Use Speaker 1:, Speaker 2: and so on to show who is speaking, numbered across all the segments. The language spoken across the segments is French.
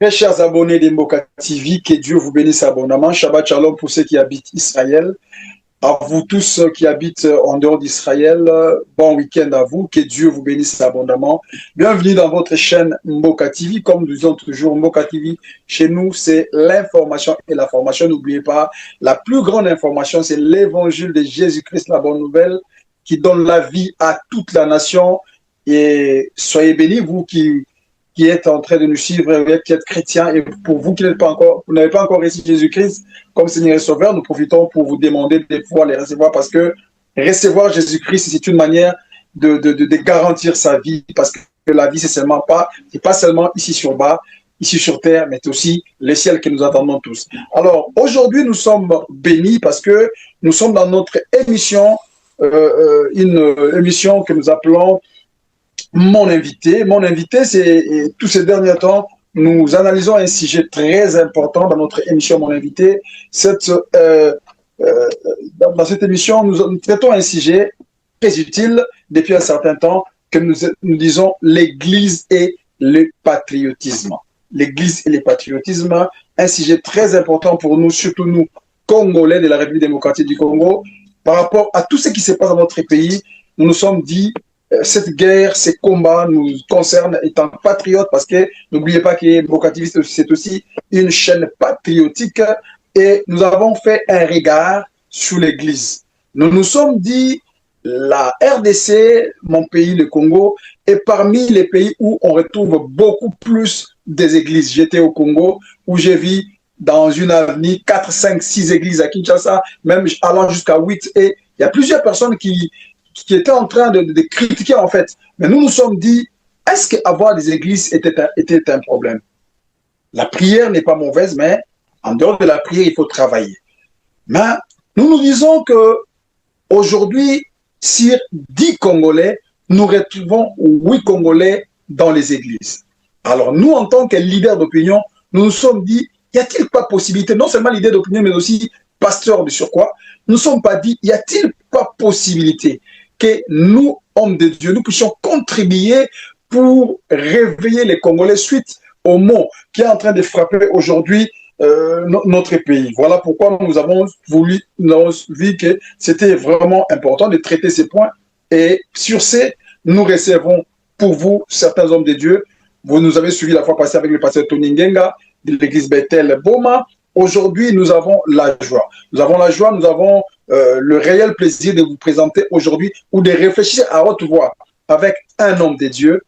Speaker 1: Très chers abonnés d'Emboka TV, que Dieu vous bénisse abondamment. Shabbat Shalom pour ceux qui habitent Israël. À vous tous ceux qui habitent en dehors d'Israël, bon week-end à vous. Que Dieu vous bénisse abondamment. Bienvenue dans votre chaîne Mboka TV. Comme nous disons toujours, Mboka TV, chez nous, c'est l'information et la formation. N'oubliez pas, la plus grande information, c'est l'évangile de Jésus-Christ, la bonne nouvelle, qui donne la vie à toute la nation. Et soyez bénis, vous qui êtes en train de nous suivre, qui êtes chrétiens, et pour vous qui n'êtes pas encore, vous n'avez pas encore reçu Jésus-Christ comme Seigneur et Sauveur, nous profitons pour vous demander de pouvoir les recevoir, parce que recevoir Jésus-Christ, c'est une manière de garantir sa vie, parce que la vie, c'est pas seulement ici sur bas, ici sur terre, mais aussi les ciels que nous attendons tous. Alors, aujourd'hui, nous sommes bénis parce que nous sommes dans notre émission, une émission que nous appelons Mon invité, c'est tous ces derniers temps, nous analysons un sujet très important dans notre émission Mon invité. Dans cette émission, nous traitons un sujet très utile depuis un certain temps que nous disons l'Église et le patriotisme. L'Église et le patriotisme, un sujet très important pour nous, surtout nous, Congolais de la République démocratique du Congo, par rapport à tout ce qui se passe dans notre pays. Nous nous sommes dit, cette guerre, ces combats nous concernent étant patriotes, parce que n'oubliez pas que Mboka TV, c'est aussi une chaîne patriotique, et nous avons fait un regard sur l'Église. Nous nous sommes dit, la RDC, mon pays, le Congo, est parmi les pays où on retrouve beaucoup plus des églises. J'étais au Congo, où j'ai vu dans une avenue 4, 5, 6 églises à Kinshasa, même allant jusqu'à 8, et il y a plusieurs personnes qui étaient en train de critiquer en fait. Mais nous nous sommes dit, est-ce qu'avoir des églises était un problème? La prière n'est pas mauvaise, mais en dehors de la prière, il faut travailler. Mais nous nous disons que aujourd'hui, sur 10 Congolais, nous retrouvons 8 Congolais dans les églises. Alors nous, en tant que leaders d'opinion, nous nous sommes dit, y a-t-il pas possibilité, non seulement leader d'opinion, mais aussi pasteur de surcroît, nous ne sommes pas dit, y a-t-il pas possibilité que nous, hommes de Dieu, nous puissions contribuer pour réveiller les Congolais suite au mot qui est en train de frapper aujourd'hui notre pays. Voilà pourquoi nous avons vu que c'était vraiment important de traiter ces points. Et sur ces, nous recevons pour vous certains hommes de Dieu. Vous nous avez suivi la fois passée avec le pasteur Tony Ngenga de l'église Bethel Boma. Aujourd'hui, nous avons la joie. Nous avons le réel plaisir de vous présenter aujourd'hui ou de réfléchir à haute voix avec un homme de Dieu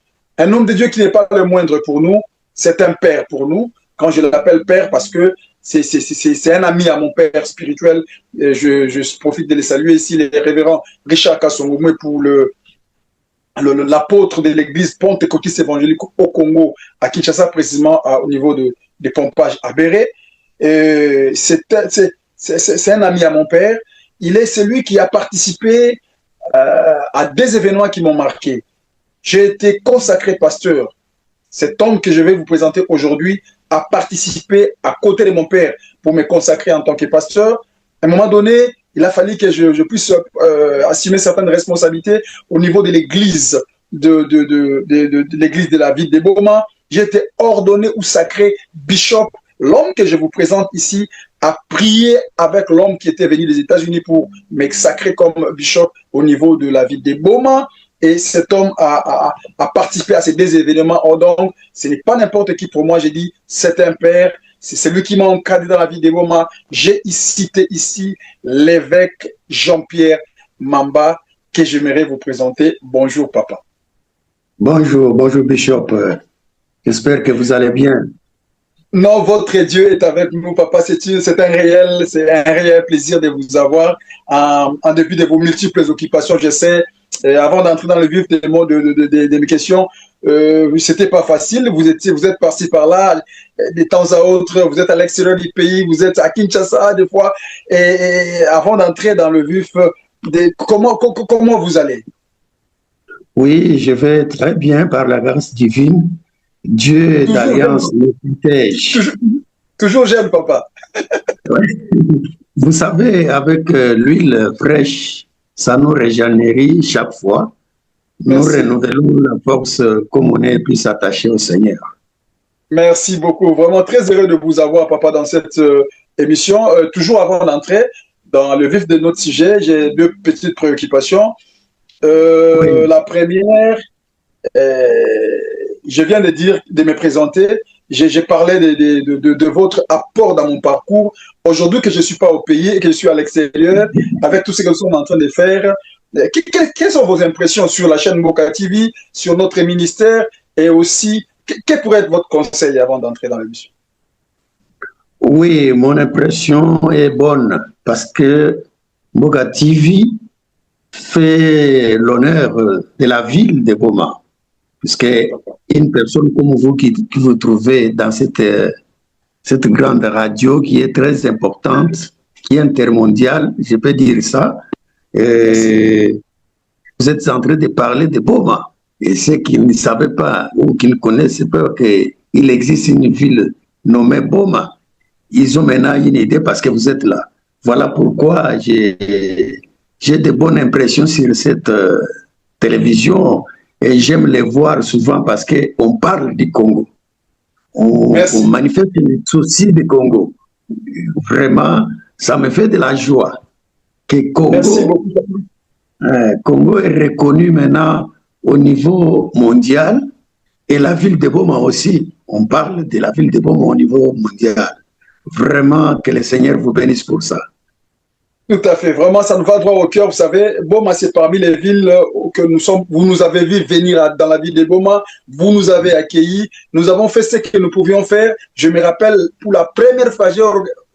Speaker 1: qui n'est pas le moindre pour nous, c'est un père pour nous. Quand je l'appelle père, parce que c'est un ami à mon père spirituel, je profite de les saluer ici, les révérends Richard Kassongoumé pour l'apôtre de l'église pentecôtiste évangélique au Congo, à Kinshasa précisément, au niveau de Pompage à Béré. C'est un ami à mon père. Il est celui qui a participé à des événements qui m'ont marqué. J'ai été consacré pasteur. Cet homme que je vais vous présenter aujourd'hui a participé à côté de mon père pour me consacrer en tant que pasteur. À un moment donné, il a fallu que je puisse assumer certaines responsabilités au niveau de l'église de l'église de la ville de Boma. J'ai été ordonné ou sacré bishop. L'homme que je vous présente ici a prié avec l'homme qui était venu des États-Unis pour me sacrer comme bishop au niveau de la ville de Boma. Et cet homme a participé à ces deux événements. Oh, donc, ce n'est pas n'importe qui pour moi. J'ai dit, c'est un père. C'est celui qui m'a encadré dans la vie des moments. J'ai cité ici l'évêque Jean-Pierre Mamba, que j'aimerais vous présenter. Bonjour, papa.
Speaker 2: Bonjour Bishop. J'espère que vous allez bien.
Speaker 1: Non, votre Dieu est avec nous, papa. C'est un réel plaisir de vous avoir. En dépit de vos multiples occupations, j'essaie. Avant d'entrer dans le vif de mes questions, c'était pas facile. Vous êtes par-ci par-là, de temps à autre, vous êtes à l'extérieur du pays, vous êtes à Kinshasa des fois. Et avant d'entrer dans le vif, comment vous allez?
Speaker 2: Oui, je vais très bien par la grâce divine. Dieu d'alliance me protège.
Speaker 1: Toujours j'aime, papa.
Speaker 2: Vous savez, avec l'huile fraîche, ça nous régénérise chaque fois. Nous renouvelons la force comme on est plus attaché au Seigneur.
Speaker 1: Merci beaucoup. Vraiment très heureux de vous avoir, papa, dans cette émission. Toujours avant d'entrer dans le vif de notre sujet, j'ai deux petites préoccupations.
Speaker 2: Oui,
Speaker 1: La première, euh, je viens de me présenter. J'ai parlé de votre apport dans mon parcours. Aujourd'hui que je ne suis pas au pays et que je suis à l'extérieur, avec tout ce que nous sommes en train de faire, quelles sont vos impressions sur la chaîne Mboka TV, sur notre ministère et aussi, quel pourrait être votre conseil avant d'entrer dans l'émission?
Speaker 2: oui, mon impression est bonne parce que Boga TV fait l'honneur de la ville de Goma. Puisque une personne comme vous qui vous trouvez dans cette grande radio qui est très importante, qui est intermondiale, je peux dire ça,
Speaker 1: Merci.
Speaker 2: vous êtes en train de parler de Boma. Et ceux qui ne savaient pas ou qui ne connaissent pas qu'il existe une ville nommée Boma, ils ont maintenant une idée parce que vous êtes là. Voilà pourquoi j'ai de bonnes impressions sur cette télévision et j'aime les voir souvent parce qu'on parle du Congo. On
Speaker 1: Merci.
Speaker 2: manifeste les soucis du Congo. Vraiment, ça me fait de la joie que
Speaker 1: Merci
Speaker 2: Congo,
Speaker 1: beaucoup.
Speaker 2: Congo est reconnu maintenant au niveau mondial et la ville de Boma aussi. On parle de la ville de Boma au niveau mondial. Vraiment, que le Seigneur vous bénisse pour ça.
Speaker 1: Tout à fait. Vraiment, ça nous va droit au cœur. Vous savez, Boma, c'est parmi les villes que nous sommes. Vous nous avez vu venir dans la ville de Boma. Vous nous avez accueillis. Nous avons fait ce que nous pouvions faire. Je me rappelle, pour la première fois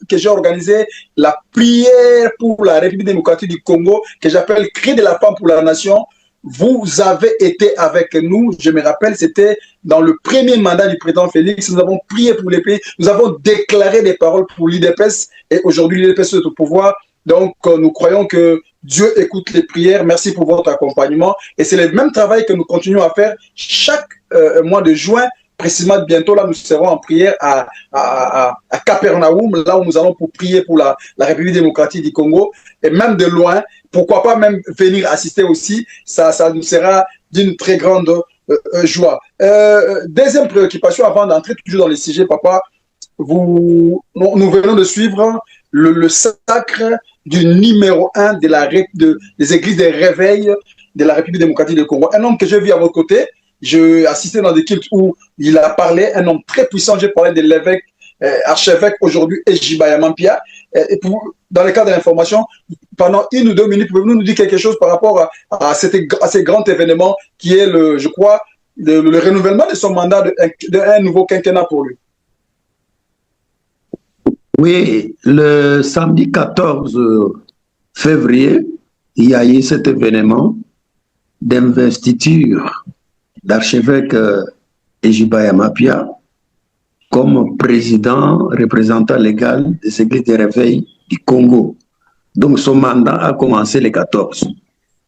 Speaker 1: que j'ai organisé la prière pour la République démocratique du Congo, que j'appelle Cri de la femme pour la nation. Vous avez été avec nous. Je me rappelle, c'était dans le premier mandat du président Félix. Nous avons prié pour les pays. Nous avons déclaré des paroles pour l'IDPS. Et aujourd'hui, l'IDPS est au pouvoir. Donc, nous croyons que Dieu écoute les prières. Merci pour votre accompagnement. Et c'est le même travail que nous continuons à faire chaque mois de juin. Précisément, bientôt, là, nous serons en prière à Capernaum, là où nous allons pour prier pour la République démocratique du Congo. Et même de loin, pourquoi pas même venir assister aussi. Ça nous sera d'une très grande joie. Deuxième préoccupation, avant d'entrer toujours dans les sujets, papa, nous venons de suivre le sacre du numéro 1 des églises des réveils de la République démocratique du Congo. Un homme que j'ai vu à votre côté, j'ai assisté dans des cultes où il a parlé, un homme très puissant, j'ai parlé de l'évêque, archevêque aujourd'hui, Ejibaya Mampia. Dans le cadre de l'information, pendant 1 ou 2 minutes, pouvez-vous nous dire quelque chose par rapport à ces grands événements qui est, je crois, le renouvellement de son mandat d'un nouveau quinquennat pour lui?
Speaker 2: Oui, le samedi 14 février, il y a eu cet événement d'investiture d'archevêque Ejibaya Mapia comme président, représentant légal des églises de réveil du Congo. Donc son mandat a commencé le 14.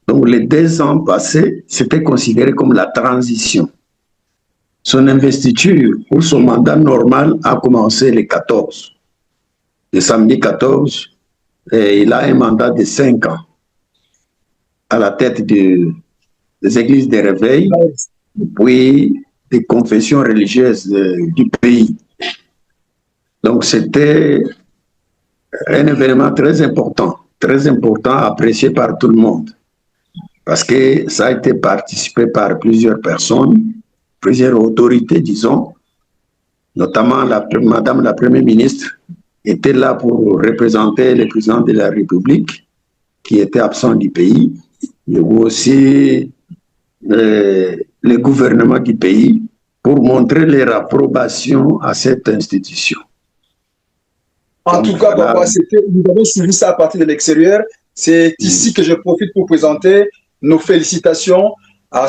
Speaker 2: Donc les 2 ans passés, c'était considéré comme la transition. Son investiture pour son mandat normal a commencé le 14. Le samedi 14, et il a un mandat de 5 ans à la tête des églises de réveil, puis des confessions religieuses du pays. Donc c'était un événement très important, apprécié par tout le monde, parce que ça a été participé par plusieurs personnes, plusieurs autorités, disons, notamment Madame la Première ministre était là pour représenter le président de la République, qui était absent du pays, et aussi le gouvernement du pays, pour montrer leur approbation à cette institution.
Speaker 1: En tout cas,
Speaker 2: Voilà.
Speaker 1: papa, nous avons suivi ça à partir de l'extérieur. C'est ici que je profite pour présenter nos félicitations à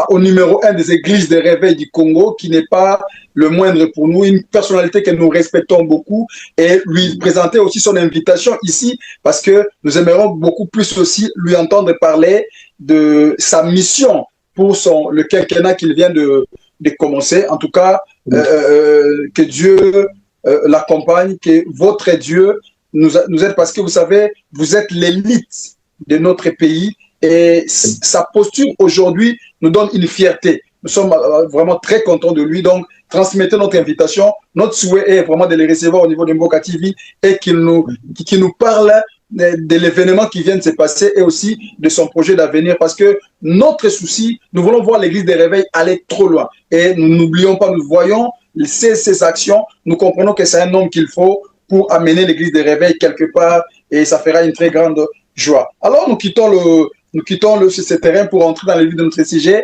Speaker 1: au numéro 1 des églises de réveil du Congo, qui n'est pas le moindre pour nous, une personnalité que nous respectons beaucoup, et lui présenter aussi son invitation ici, parce que nous aimerions beaucoup plus aussi lui entendre parler de sa mission pour le quinquennat qu'il vient de commencer. En tout cas, que Dieu l'accompagne, que votre Dieu nous aide, parce que vous savez, vous êtes l'élite de notre pays et sa posture aujourd'hui nous donne une fierté. Nous sommes vraiment très contents de lui. Donc, transmettez notre invitation. Notre souhait est vraiment de les recevoir au niveau de Mboka TV et qu'il nous parle de l'événement qui vient de se passer et aussi de son projet d'avenir, parce que notre souci, nous voulons voir l'église des réveils aller trop loin. Et nous n'oublions pas, nous voyons ses actions, nous comprenons que c'est un homme qu'il faut pour amener l'église des réveils quelque part, et ça fera une très grande joie. Alors nous quittons ce terrain pour entrer dans le vif de notre sujet.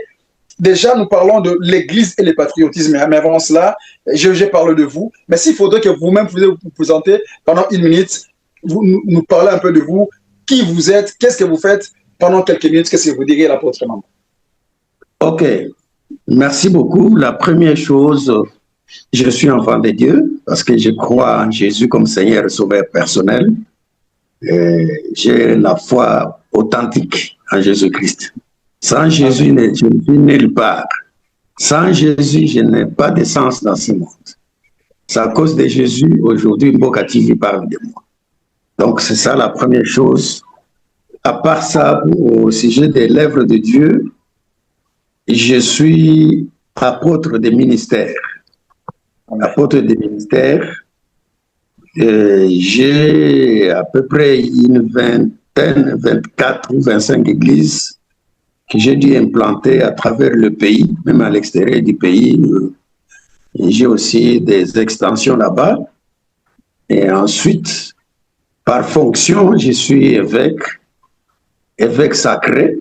Speaker 1: Déjà, nous parlons de l'église et le patriotisme. Mais avant cela, je parle de vous. Mais s'il faudrait que vous-même vous présentez pendant une minute, vous nous parlez un peu de vous, qui vous êtes, qu'est-ce que vous faites pendant quelques minutes, qu'est-ce que vous diriez l'apôtre Mamba?
Speaker 2: Ok, merci beaucoup. La première chose, je suis enfant de Dieu parce que je crois en Jésus comme Seigneur et Sauveur personnel. J'ai la foi authentique en Jésus-Christ. Sans Jésus, je ne suis nulle part. Sans Jésus, je n'ai pas de sens dans ce monde. C'est à cause de Jésus, aujourd'hui, Mboka TV parle de moi. Donc, c'est ça la première chose. À part ça, au sujet des lèvres de Dieu, je suis apôtre des ministères. Apôtre des ministères. J'ai à peu près une vingtaine, 24 ou 25 églises que j'ai dû implanter à travers le pays, même à l'extérieur du pays. J'ai aussi des extensions là-bas. Et ensuite, par fonction, je suis évêque sacré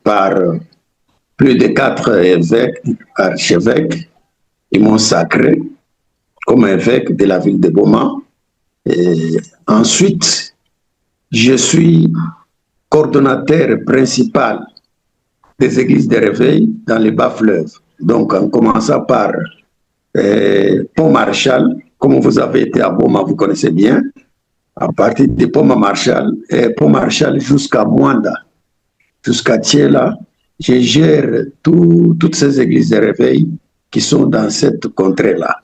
Speaker 2: par plus de 4 évêques, archevêques, qui m'ont sacré comme évêque de la ville de Boma. Et ensuite, je suis coordonnateur principal des églises de réveil dans les bas-fleuves. Donc, en commençant par Pont-Marchal, comme vous avez été à Boma, vous connaissez bien, à partir de Pont-Marchal jusqu'à Mwanda, jusqu'à Thiela, je gère toutes ces églises de réveil qui sont dans cette contrée-là.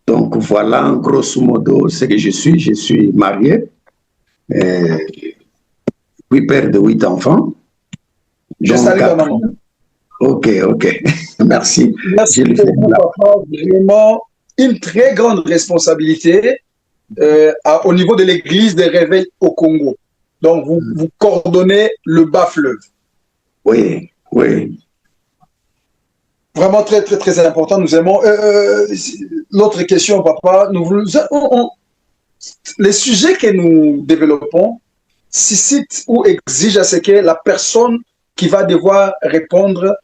Speaker 2: Donc voilà, grosso modo, ce que je suis. Je suis marié, puis père de 8 enfants.
Speaker 1: Je salue ta maman.
Speaker 2: Ok. Merci.
Speaker 1: Merci beaucoup, papa. Vraiment une très grande responsabilité au niveau de l'église des réveils au Congo. Donc, vous coordonnez le bas-fleuve.
Speaker 2: Oui.
Speaker 1: Vraiment très important. Nous aimons. L'autre question, papa. Les sujets que nous développons suscitent ou exigent à ce que la personne qui va devoir répondre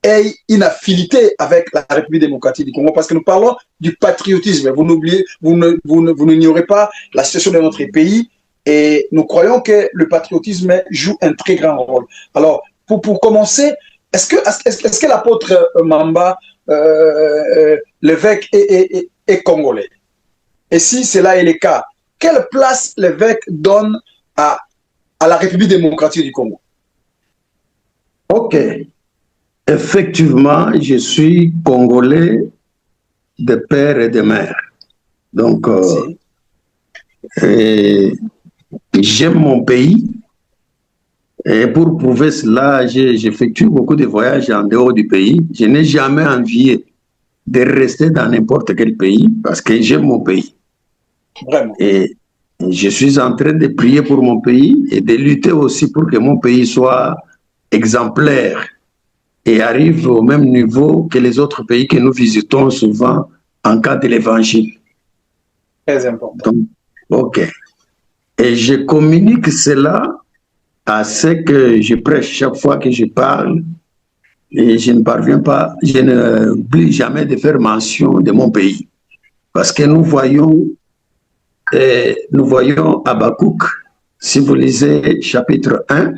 Speaker 1: ait une affinité avec la République démocratique du Congo, parce que nous parlons du patriotisme. Vous n'ignorez pas la situation de notre pays, et nous croyons que le patriotisme joue un très grand rôle. Alors, pour commencer, est-ce que l'apôtre Mamba, l'évêque, est congolais? Et si cela est le cas, quelle place l'évêque donne à la République démocratique du Congo?
Speaker 2: Ok. Effectivement, je suis congolais de père et de mère. Donc, j'aime mon pays. Et pour prouver cela, j'effectue beaucoup de voyages en dehors du pays. Je n'ai jamais envié de rester dans n'importe quel pays parce que j'aime mon pays.
Speaker 1: Vraiment.
Speaker 2: Et je suis en train de prier pour mon pays et de lutter aussi pour que mon pays soit exemplaire et arrive au même niveau que les autres pays que nous visitons souvent en cas de l'évangile.
Speaker 1: Très important.
Speaker 2: Donc, ok. Et je communique cela à ce que je prêche chaque fois que je parle, et je ne parviens pas, je n'oublie jamais de faire mention de mon pays. Parce que nous voyons Habakkuk, si vous lisez chapitre 1,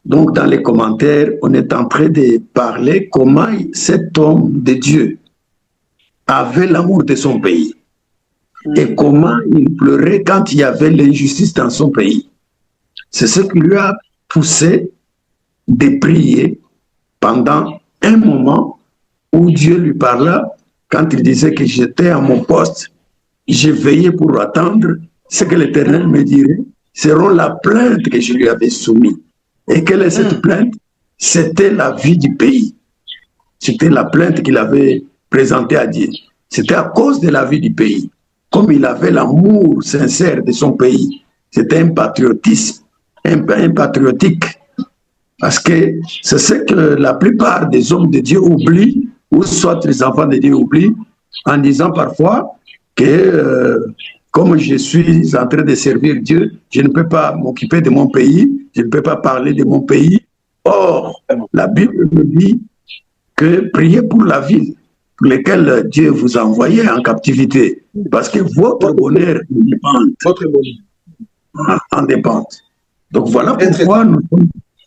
Speaker 2: donc dans les commentaires, on est en train de parler comment cet homme de Dieu avait l'amour de son pays et comment il pleurait quand il y avait l'injustice dans son pays. C'est ce qui lui a poussé de prier pendant un moment où Dieu lui parla quand il disait que j'étais à mon poste, j'ai veillé pour attendre ce que l'Éternel me dirait, seront la plainte que je lui avais soumise. Et quelle est cette plainte? c'était la vie du pays. C'était la plainte qu'il avait présentée à Dieu. C'était à cause de la vie du pays. Comme il avait l'amour sincère de son pays, c'était un patriotisme, un patriotique. Parce que c'est ce que la plupart des hommes de Dieu oublient, ou soit les enfants de Dieu oublient, en disant parfois que comme je suis en train de servir Dieu, je ne peux pas m'occuper de mon pays, je ne peux pas parler de mon pays. Or, la Bible me dit que priez pour la ville pour laquelle Dieu vous a envoyé en captivité, parce que votre bonheur en dépend. Donc voilà pourquoi nous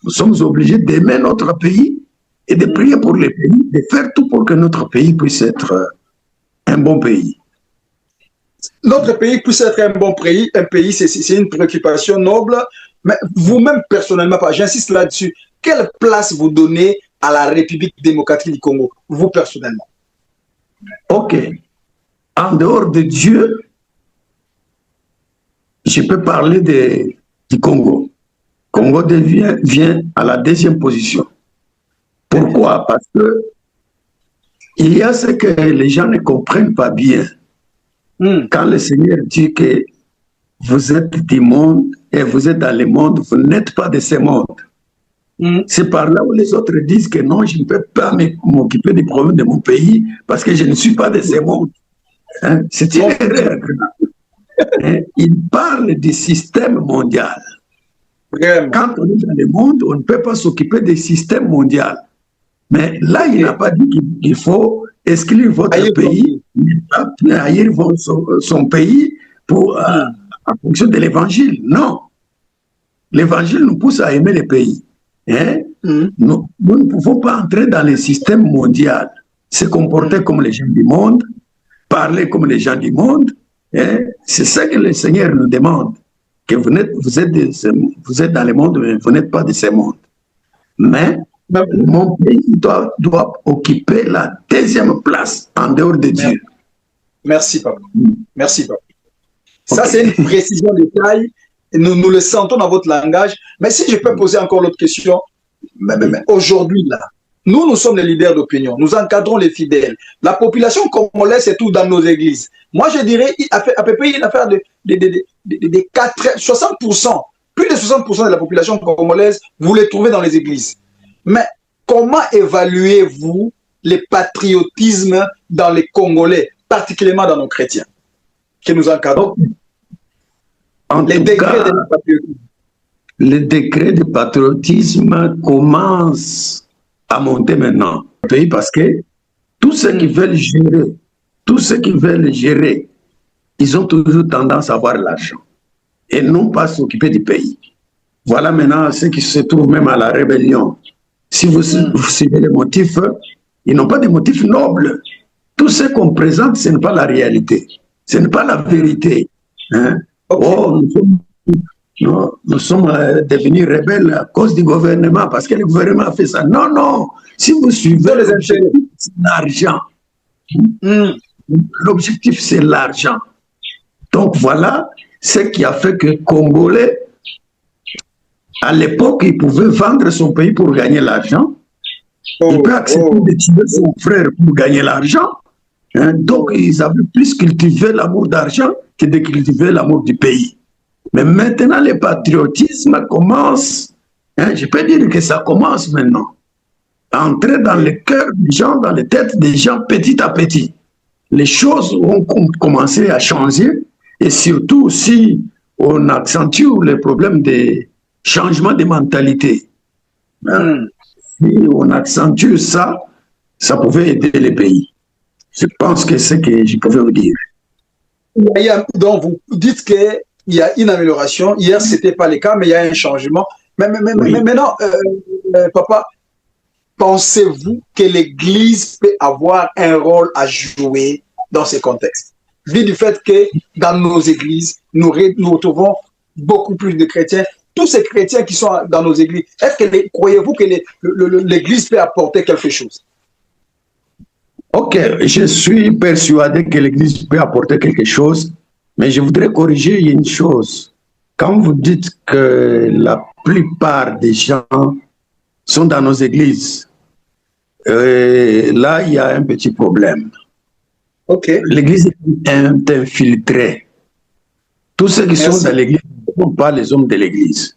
Speaker 2: sommes obligés d'aimer notre pays et de prier pour les pays, de faire tout pour que notre pays puisse être un bon pays.
Speaker 1: Notre pays puisse être un bon pays, c'est une préoccupation noble, mais vous-même personnellement, j'insiste là-dessus, quelle place vous donnez à la République démocratique du Congo, vous personnellement?
Speaker 2: Ok. En dehors de Dieu, je peux parler du Congo. Congo vient à la deuxième position. Pourquoi? Parce que il y a ce que les gens ne comprennent pas bien. Quand le Seigneur dit que vous êtes du monde et vous êtes dans le monde, vous n'êtes pas de ce monde. C'est par là où les autres disent que non, je ne peux pas m'occuper des problèmes de mon pays parce que je ne suis pas de ce monde. Hein? C'est une erreur. Hein? Il parle du système mondial. Quand on est dans le monde, on ne peut pas s'occuper du système mondial. Mais là, il n'a pas dit qu'il faut exclure votre pays, ailleurs son pays pour, en fonction de l'évangile. Non. L'évangile nous pousse à aimer les pays. Hein? Nous ne pouvons pas entrer dans le système mondial, se comporter comme les gens du monde, parler comme les gens du monde. Hein? C'est ça que le Seigneur nous demande, que vous êtes dans le monde, mais vous n'êtes pas de ce monde. Mais mon pays doit occuper la deuxième place en dehors de Dieu.
Speaker 1: Merci, papa. Merci, papa. Okay. Ça, c'est une précision de taille. Nous le sentons dans votre langage. Mais si je peux poser encore l'autre question, aujourd'hui, là, nous sommes les leaders d'opinion. Nous encadrons les fidèles. La population congolaise, c'est tout dans nos églises. Moi, je dirais, à peu près, une affaire de 60%. Plus de 60% de la population congolaise, vous les trouvez dans les églises. Mais comment évaluez-vous le patriotisme dans les Congolais, particulièrement dans nos chrétiens, que nous encadrons?
Speaker 2: Les décrets de patriotisme commencent à monter maintenant au pays parce que tous ceux qui veulent gérer, ils ont toujours tendance à avoir l'argent et non pas s'occuper du pays. Voilà maintenant ceux qui se trouvent même à la rébellion. Si vous suivez les motifs, ils n'ont pas de motifs nobles. Tout ce qu'on présente, ce n'est pas la réalité. Ce n'est pas la vérité. Hein? Okay. Oh, nous sommes devenus rebelles à cause du gouvernement, parce que le gouvernement a fait ça. Non, non. Si vous suivez les objectifs, c'est l'argent. L'objectif, c'est l'argent. Donc voilà ce qui a fait que Congolais, à l'époque, il pouvait vendre son pays pour gagner l'argent. Il peut accepter de tuer son frère pour gagner l'argent. Hein? Donc, ils avaient plus cultivé l'amour d'argent que de cultiver l'amour du pays. Mais maintenant, le patriotisme commence, hein, je peux dire que ça commence maintenant, à entrer dans le cœur des gens, dans les têtes des gens petit à petit. Les choses ont commencé à changer et surtout si on accentue les problèmes de changement de mentalité. Hein? Si on accentue ça, ça pouvait aider les pays. Je pense que c'est ce que je pouvais vous dire.
Speaker 1: Donc, vous dites qu'il y a une amélioration. Hier, ce n'était pas le cas, mais il y a un changement. Mais maintenant, papa, pensez-vous que l'Église peut avoir un rôle à jouer dans ce contexte? Vu du fait que dans nos églises, nous retrouvons beaucoup plus de chrétiens. Tous ces chrétiens qui sont dans nos églises, croyez-vous que l'Église peut apporter quelque chose?
Speaker 2: Ok, je suis persuadé que l'Église peut apporter quelque chose, mais je voudrais corriger une chose. Quand vous dites que la plupart des gens sont dans nos églises. Là, il y a un petit problème.
Speaker 1: Ok.
Speaker 2: L'église est infiltrée. Tous ceux qui sont dans l'église ne sont pas les hommes de l'église.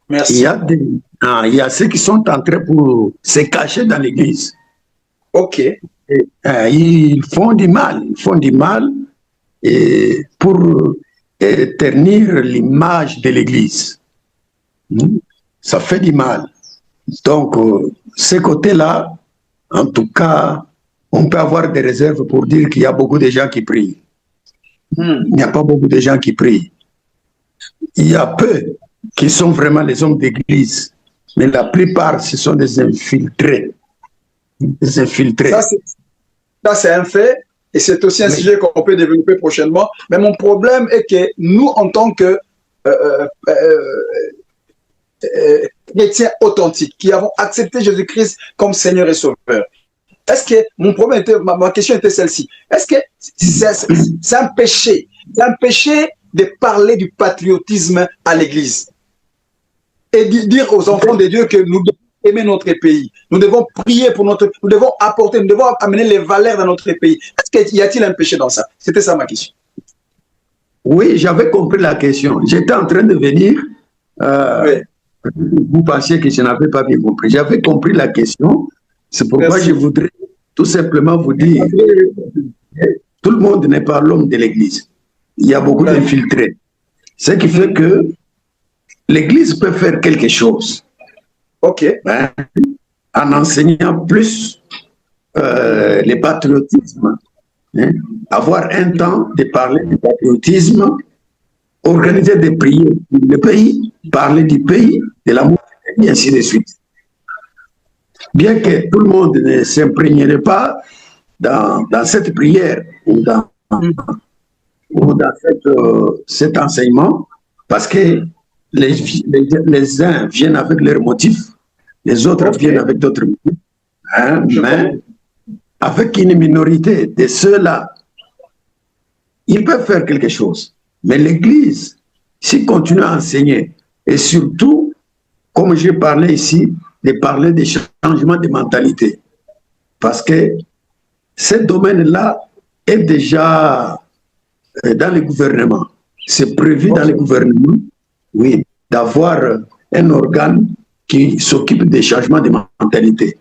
Speaker 1: Merci.
Speaker 2: Il y a ceux qui sont entrés pour se cacher dans l'église.
Speaker 1: Ok.
Speaker 2: Ils font du mal. Ils font du mal pour ternir l'image de l'église. Ça fait du mal. Donc, ce côté-là, en tout cas, on peut avoir des réserves pour dire qu'il y a beaucoup de gens qui prient. Il n'y a pas beaucoup de gens qui prient. Il y a peu qui sont vraiment les hommes d'église, mais la plupart, ce sont des infiltrés. Des infiltrés.
Speaker 1: Ça, c'est un fait, et c'est aussi un sujet qu'on peut développer prochainement. Mais mon problème est que nous, en tant que chrétiens authentiques, qui avons accepté Jésus-Christ comme Seigneur et Sauveur, est-ce que mon problème était, ma question était celle-ci, est-ce que c'est un péché, de parler du patriotisme à l'Église et dire aux enfants de Dieu que nous devons aimer notre pays, nous devons prier pour notre, nous devons apporter, nous devons amener les valeurs dans notre pays. Est-ce qu'il y a-t-il un péché dans ça? C'était ça ma question.
Speaker 2: Oui, j'avais compris la question. J'étais en train de venir. Vous pensiez que je n'avais pas bien compris. J'avais compris la question. C'est pourquoi je voudrais tout simplement vous dire, tout le monde n'est pas l'homme de l'Église. Il y a beaucoup d'infiltrés. Ce qui fait que l'Église peut faire quelque chose.
Speaker 1: Ok.
Speaker 2: En enseignant plus le patriotisme. Avoir un temps de parler du patriotisme, organiser des prières pour le pays, parler du pays, de l'amour, et ainsi de suite. Bien que tout le monde ne s'imprégnerait pas dans cette prière ou dans cet enseignement, parce que les uns viennent avec leurs motifs, les autres viennent avec d'autres motifs, mais avec une minorité de ceux-là, ils peuvent faire quelque chose. Mais l'Église, s'il continue à enseigner, et surtout, comme j'ai parlé ici, de parler des changements de mentalité. Parce que ce domaine-là est déjà dans le gouvernement. C'est prévu dans le gouvernement, oui, d'avoir un organe qui s'occupe des changements de mentalité.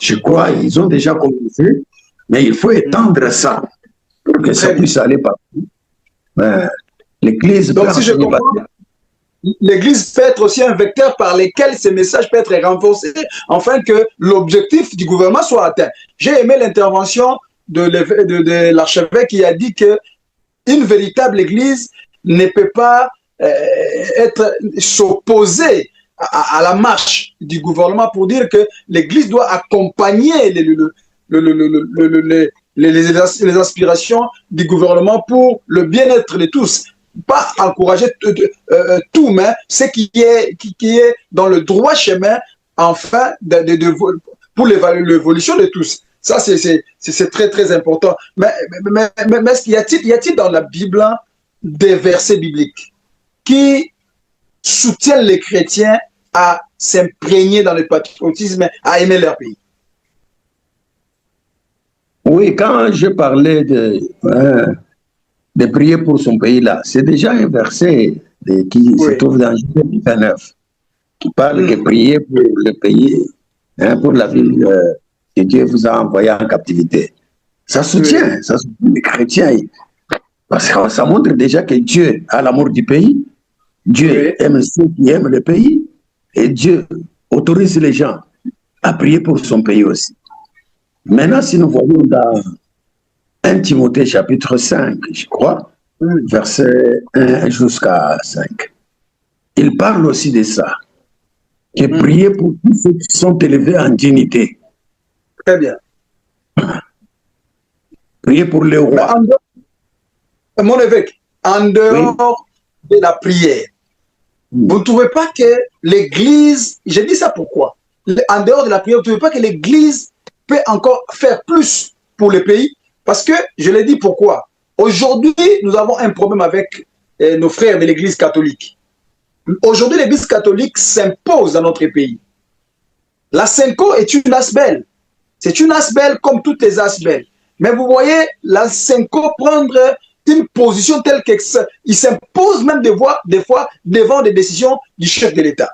Speaker 2: Je crois qu'ils ont déjà commencé, mais il faut étendre ça pour que ça puisse aller partout. L'Église,
Speaker 1: donc si je comprends, l'Église peut être aussi un vecteur par lequel ces messages peuvent être renforcés afin que l'objectif du gouvernement soit atteint. J'ai aimé l'intervention de l'archevêque qui a dit que une véritable Église ne peut pas s'opposer à la marche du gouvernement pour dire que l'Église doit accompagner les aspirations du gouvernement pour le bien-être de tous. Pas encourager tout, mais ce qui est dans le droit chemin, enfin, pour l'évolution de tous. Ça, c'est très, très important. Mais y a-t-il dans la Bible des versets bibliques qui soutiennent les chrétiens à s'imprégner dans le patriotisme, à aimer leur pays?
Speaker 2: Oui, quand je parlais de prier pour son pays là, c'est déjà un verset qui se trouve dans Jérémie 29, qui parle que prier pour le pays, pour la ville que Dieu vous a envoyé en captivité. Ça soutient les chrétiens, parce que ça montre déjà que Dieu a l'amour du pays, Dieu aime ceux qui aiment le pays, et Dieu autorise les gens à prier pour son pays aussi. Maintenant, si nous voyons dans 1 Timothée chapitre 5, je crois, verset 1 jusqu'à 5, il parle aussi de ça, que prier pour tous ceux qui sont élevés en dignité.
Speaker 1: Très bien.
Speaker 2: Prier pour les rois.
Speaker 1: Mon évêque, en dehors de la prière, vous ne trouvez pas que l'Église, j'ai dit ça pourquoi, en dehors de la prière, vous ne trouvez pas que l'Église peut encore faire plus pour le pays? Parce que, je l'ai dit pourquoi, aujourd'hui, nous avons un problème avec nos frères de l'Église catholique. Aujourd'hui, l'Église catholique s'impose dans notre pays. La Senko est une asbelle. C'est une asbelle comme toutes les asbelles. Mais vous voyez, la Senko prendre une position telle qu'il s'impose même des fois devant des décisions du chef de l'État.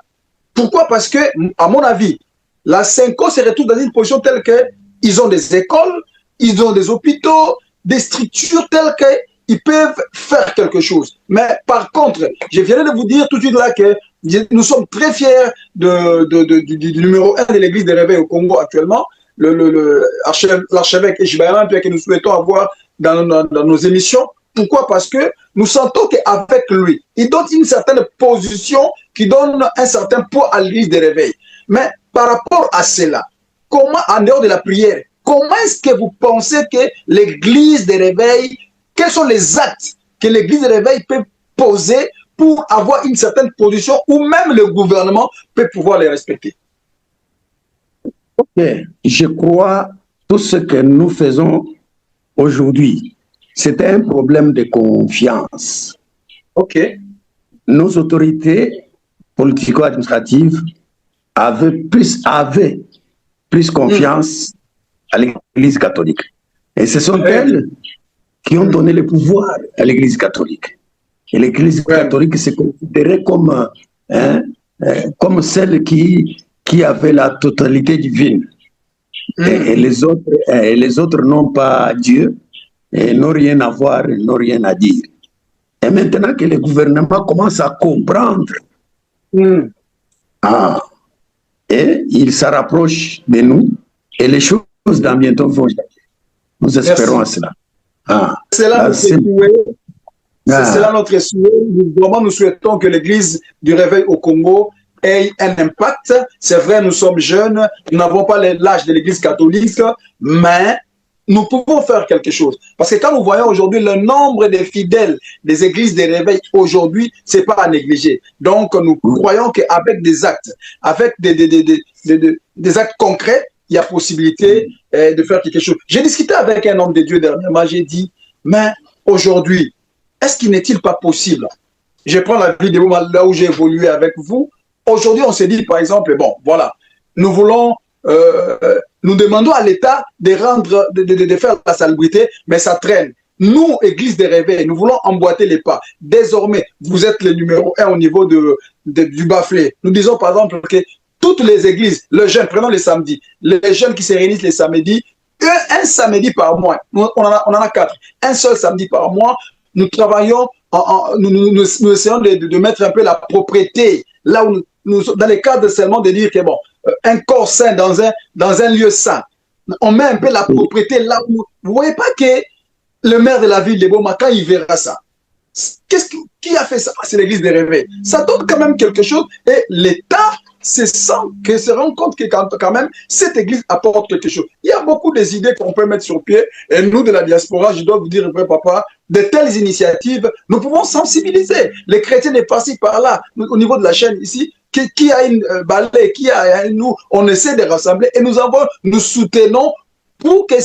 Speaker 1: Pourquoi? Parce que, à mon avis, la Senko se retrouve dans une position telle qu'ils ont des écoles, ils ont des hôpitaux, des structures telles qu'ils peuvent faire quelque chose. Mais par contre, je viens de vous dire tout de suite là que nous sommes très fiers du numéro 1 de l'église des réveils au Congo actuellement, l'archevêque Ejibaya Mampia, que nous souhaitons avoir dans nos émissions. Pourquoi? Parce que nous sentons qu'avec lui, il donne une certaine position qui donne un certain poids à l'église des réveils. Mais par rapport à cela, comment, en dehors de la prière, comment est-ce que vous pensez que l'église des réveils, quels sont les actes que l'église des réveils peut poser pour avoir une certaine position ou même le gouvernement peut pouvoir les respecter?
Speaker 2: Ok, je crois tout ce que nous faisons aujourd'hui, c'est un problème de confiance.
Speaker 1: Ok.
Speaker 2: Nos autorités politico-administratives avaient plus confiance à l'Église catholique. Et ce sont elles qui ont donné le pouvoir à l'Église catholique. Et l'Église catholique s'est considérée comme celle qui avait la totalité divine. Et les autres n'ont pas Dieu, et n'ont rien à voir, n'ont rien à dire. Et maintenant que le gouvernement commence à comprendre, et il se rapproche de nous, et les choses dans bientôt vont changer. Nous espérons à cela.
Speaker 1: C'est là notre souhait. C'est là notre souhait. Vraiment, nous souhaitons que l'Église du Réveil au Congo ait un impact. C'est vrai, nous sommes jeunes, nous n'avons pas l'âge de l'Église catholique, mais nous pouvons faire quelque chose. Parce que quand nous voyons aujourd'hui le nombre de fidèles des églises des réveils aujourd'hui, ce n'est pas à négliger. Donc, nous croyons qu'avec des actes, avec des actes concrets, il y a possibilité de faire quelque chose. J'ai discuté avec un homme de Dieu dernièrement, j'ai dit, mais aujourd'hui, est-ce qu'il n'est-il pas possible? Je prends la vidéo là où j'ai évolué avec vous. Aujourd'hui, on s'est dit, par exemple, bon, voilà, nous voulons, nous demandons à l'État de faire la salubrité, mais ça traîne. Nous, Église des Réveils, nous voulons emboîter les pas. Désormais, vous êtes le numéro 1 au niveau du Baflé. Nous disons, par exemple, que toutes les églises, les jeunes, prenons les samedis, les jeunes qui se réunissent les samedis, un samedi par mois, on en a 4, un seul samedi par mois, nous travaillons, nous essayons de mettre un peu la propriété, là où dans le cadre seulement de dire que bon, un corps sain dans un lieu sain, on met un peu la propriété là où, vous ne voyez pas que le maire de la ville de Boma, quand il verra ça, qui a fait ça? C'est l'église des réveils. Ça donne quand même quelque chose et l'État se rend compte que quand même cette église apporte quelque chose. Il y a beaucoup des idées qu'on peut mettre sur pied et nous de la diaspora, je dois vous dire, vrai papa, de telles initiatives, nous pouvons sensibiliser les chrétiens de par-ci par-là, au niveau de la chaîne ici, qui a une balai, qui a nous, on essaie de rassembler et nous soutenons pour que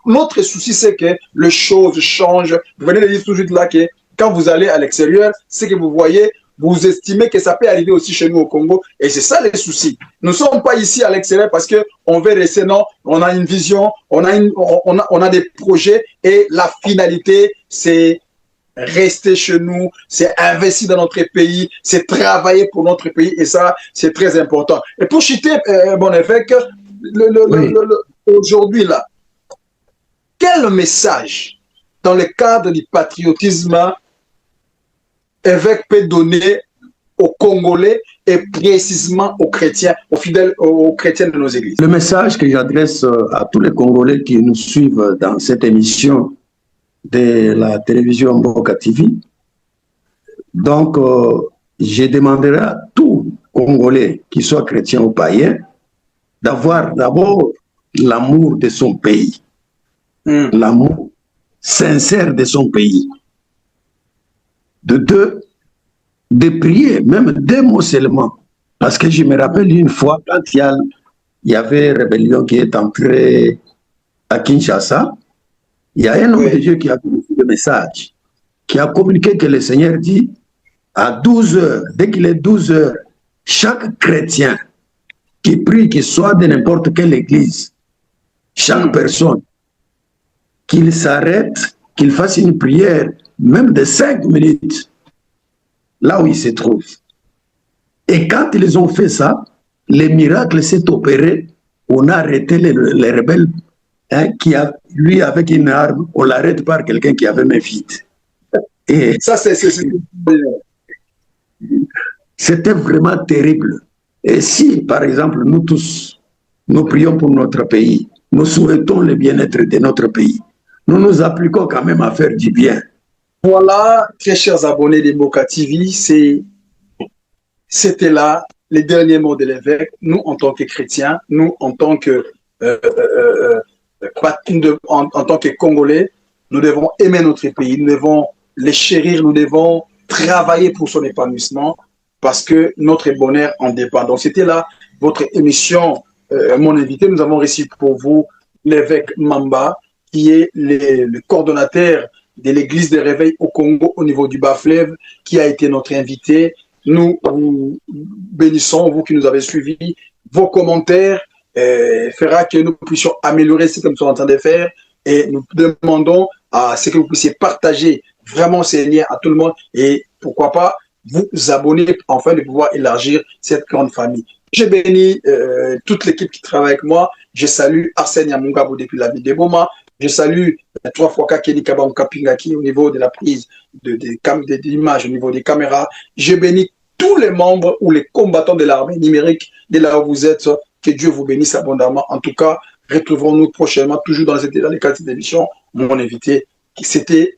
Speaker 1: notre souci, c'est que les choses changent. Vous venez de dire tout de suite là que quand vous allez à l'extérieur, ce que vous voyez, vous estimez que ça peut arriver aussi chez nous au Congo. Et c'est ça le souci. Nous ne sommes pas ici à l'extérieur parce qu'on veut rester, non. On a une vision, on a des projets et la finalité, c'est rester chez nous, c'est investir dans notre pays, c'est travailler pour notre pays et ça, c'est très important. Et pour citer, bon évêque, aujourd'hui là, quel message dans le cadre du patriotisme évêque peut donner aux Congolais et précisément aux chrétiens, aux fidèles, aux chrétiens de nos églises?
Speaker 2: Le message que j'adresse à tous les Congolais qui nous suivent dans cette émission de la télévision Mboka TV, donc je demanderai à tout Congolais, qui soit chrétien ou païen, d'avoir d'abord l'amour de son pays, l'amour sincère de son pays. De deux, de prier, même 2 mots seulement. Parce que je me rappelle une fois, quand il y avait une rébellion qui est entrée à Kinshasa, il y a un homme de Dieu qui a communiqué le message, qui a communiqué que le Seigneur dit à 12 heures, dès qu'il est 12 heures, chaque chrétien qui prie, qu'il soit de n'importe quelle église, chaque personne, qu'il s'arrête, qu'il fasse une prière, même de 5 minutes, là où il se trouve. Et quand ils ont fait ça, le miracle s'est opéré, on a arrêté les rebelles, hein, lui avec une arme, on l'arrête par quelqu'un qui avait main vide. Et
Speaker 1: ça,
Speaker 2: c'était vraiment terrible. Et si, par exemple, nous tous, nous prions pour notre pays, nous souhaitons le bien-être de notre pays, nous nous appliquons quand même à faire du bien.
Speaker 1: Voilà, très chers abonnés de Mboka TV, c'était là les derniers mots de l'évêque. Nous, en tant que chrétiens, nous, en tant que Congolais, nous devons aimer notre pays, nous devons les chérir, nous devons travailler pour son épanouissement parce que notre bonheur en dépend. Donc, c'était là votre émission, mon invité. Nous avons reçu pour vous l'évêque Mamba, qui est le coordonnateur de l'église de réveil au Congo au niveau du Bas-Fleuve, qui a été notre invité. Nous vous bénissons, vous qui nous avez suivis. Vos commentaires fera que nous puissions améliorer ce que nous sommes en train de faire et nous demandons à ce que vous puissiez partager vraiment ces liens à tout le monde et pourquoi pas vous abonner afin de pouvoir élargir cette grande famille. Je bénis toute l'équipe qui travaille avec moi. Je salue Arsène Yamungabo depuis la ville de Boma. Je salue 3 fois Kakeni Kabam Kapingaki au niveau de la prise de l'image, au niveau des caméras. Je bénis tous les membres ou les combattants de l'armée numérique de là où vous êtes. Que Dieu vous bénisse abondamment. En tout cas, retrouvons-nous prochainement, toujours dans les cadres d'émission. Mon invité, c'était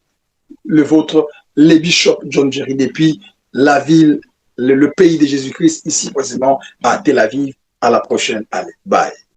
Speaker 1: le vôtre, le bishop John Jerry, depuis la ville, le pays de Jésus-Christ, ici précisément à Tel Aviv. À la prochaine. Allez, bye.